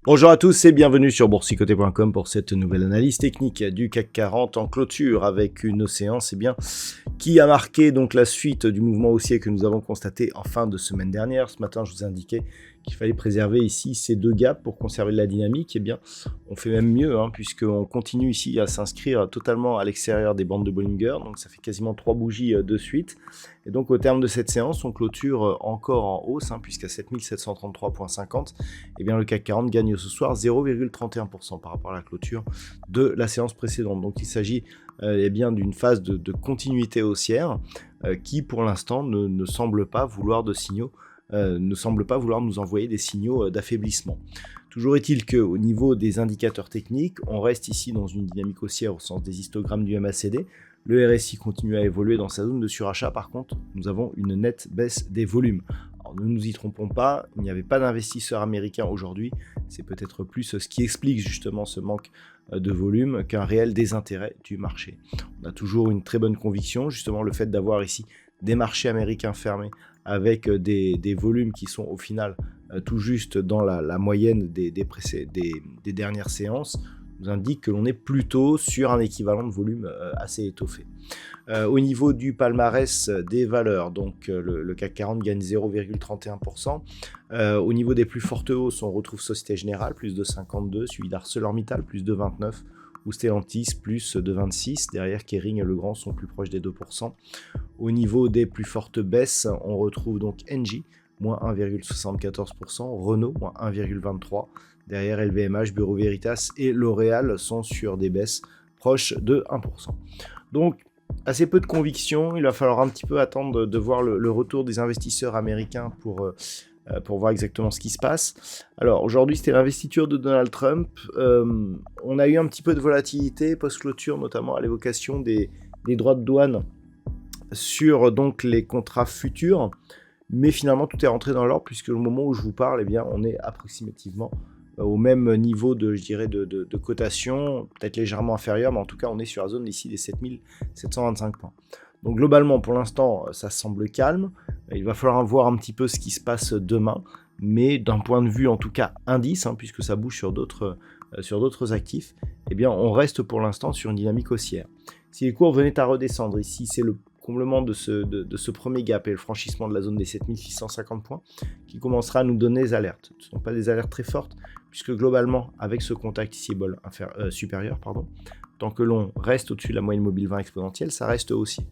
Bonjour à tous et bienvenue sur boursicoté.com pour cette nouvelle analyse technique du CAC 40 en clôture avec une séance qui a marqué donc la suite du mouvement haussier que nous avons constaté en fin de semaine dernière. Ce matin, je vous indiquais qu'il fallait préserver ici ces deux gaps pour conserver de la dynamique. Eh bien, on fait même mieux puisqu'on continue ici à s'inscrire totalement à l'extérieur des bandes de Bollinger. Donc ça fait quasiment 3 bougies de suite. Et donc au terme de cette séance, on clôture encore en hausse puisqu'à 7733,50, eh bien le CAC 40 gagne ce soir 0,31% par rapport à la clôture de la séance précédente. Donc il s'agit bien d'une phase de continuité haussière qui pour l'instant ne semble pas vouloir nous envoyer des signaux d'affaiblissement. Toujours est-il qu'au niveau des indicateurs techniques, on reste ici dans une dynamique haussière au sens des histogrammes du MACD. Le RSI continue à évoluer dans sa zone de surachat. Par contre, nous avons une nette baisse des volumes. Alors, ne nous y trompons pas, il n'y avait pas d'investisseurs américains aujourd'hui. C'est peut-être plus ce qui explique justement ce manque de volume qu'un réel désintérêt du marché. On a toujours une très bonne conviction, justement le fait d'avoir ici des marchés américains fermés avec des volumes qui sont au final tout juste dans la moyenne des dernières séances, nous indique que l'on est plutôt sur un équivalent de volume assez étoffé. Au niveau du palmarès des valeurs, donc le CAC 40 gagne 0,31%. Au niveau des plus fortes hausses, on retrouve Société Générale, plus de 52, suivi d'ArcelorMittal, plus de 29, ou Stellantis, plus de 26. Derrière, Kering et Legrand sont plus proches des 2%. Au niveau des plus fortes baisses, on retrouve donc Engie, moins 1,74%, Renault, moins 1,23%. Derrière, LVMH, Bureau Veritas et L'Oréal sont sur des baisses proches de 1%. Donc, assez peu de conviction. Il va falloir un petit peu attendre de voir le retour des investisseurs américains pour voir exactement ce qui se passe. Alors, aujourd'hui, c'était l'investiture de Donald Trump. On a eu un petit peu de volatilité post-clôture, notamment à l'évocation des droits de douane sur donc les contrats futurs. Mais finalement, tout est rentré dans l'ordre puisque au moment où je vous parle, eh bien, on est approximativement au même niveau de cotation, peut-être légèrement inférieur, mais en tout cas, on est sur la zone ici des 7725 points. Donc globalement, pour l'instant, ça semble calme. Il va falloir voir un petit peu ce qui se passe demain, mais d'un point de vue, en tout cas, indice, puisque ça bouge sur d'autres actifs, eh bien, on reste pour l'instant sur une dynamique haussière. Si les cours venaient à redescendre, ici, c'est le comblement de ce premier gap et le franchissement de la zone des 7650 points qui commencera à nous donner des alertes. Ce ne sont pas des alertes très fortes, puisque globalement, avec ce contact ici supérieur, tant que l'on reste au-dessus de la moyenne mobile 20 exponentielle, ça reste haussier.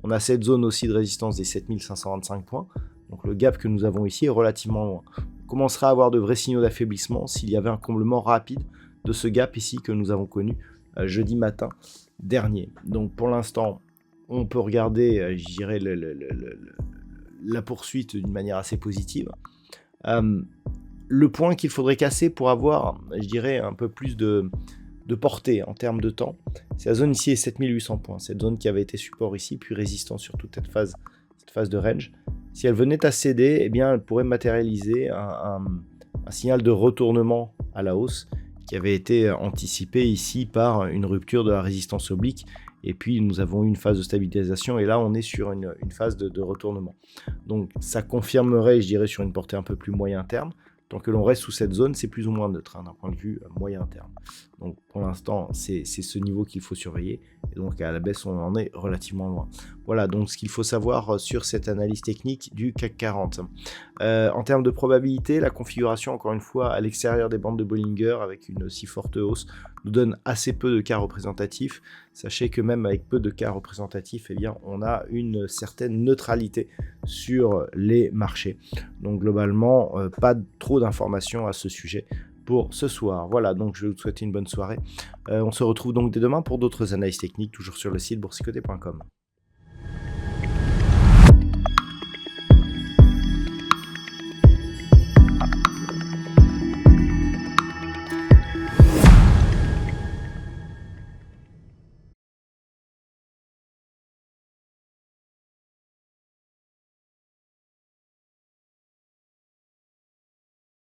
On a cette zone aussi de résistance des 7525 points, donc le gap que nous avons ici est relativement loin. On commencera à avoir de vrais signaux d'affaiblissement s'il y avait un comblement rapide de ce gap ici que nous avons connu jeudi matin dernier. Donc pour l'instant, on peut regarder, je dirais, la poursuite d'une manière assez positive. Le point qu'il faudrait casser pour avoir, je dirais, un peu plus de portée en termes de temps, c'est la zone ici est 7800 points. Cette zone qui avait été support ici, puis résistant sur toute cette phase de range. Si elle venait à céder, eh bien, elle pourrait matérialiser un signal de retournement à la hausse qui avait été anticipé ici par une rupture de la résistance oblique. Et puis nous avons eu une phase de stabilisation et là on est sur une phase de retournement. Donc ça confirmerait, je dirais, sur une portée un peu plus moyen terme. Tant que l'on reste sous cette zone, c'est plus ou moins neutre d'un point de vue moyen terme. Donc pour l'instant, c'est ce niveau qu'il faut surveiller. Et donc à la baisse, on en est relativement loin. Voilà donc ce qu'il faut savoir sur cette analyse technique du CAC 40. En termes de probabilité, la configuration, encore une fois, à l'extérieur des bandes de Bollinger, avec une si forte hausse, nous donne assez peu de cas représentatifs. Sachez que même avec peu de cas représentatifs, eh bien, on a une certaine neutralité sur les marchés. Donc globalement, pas trop d'informations à ce sujet pour ce soir. Voilà, donc je vais vous souhaiter une bonne soirée. On se retrouve donc dès demain pour d'autres analyses techniques, toujours sur le site boursicoté.com.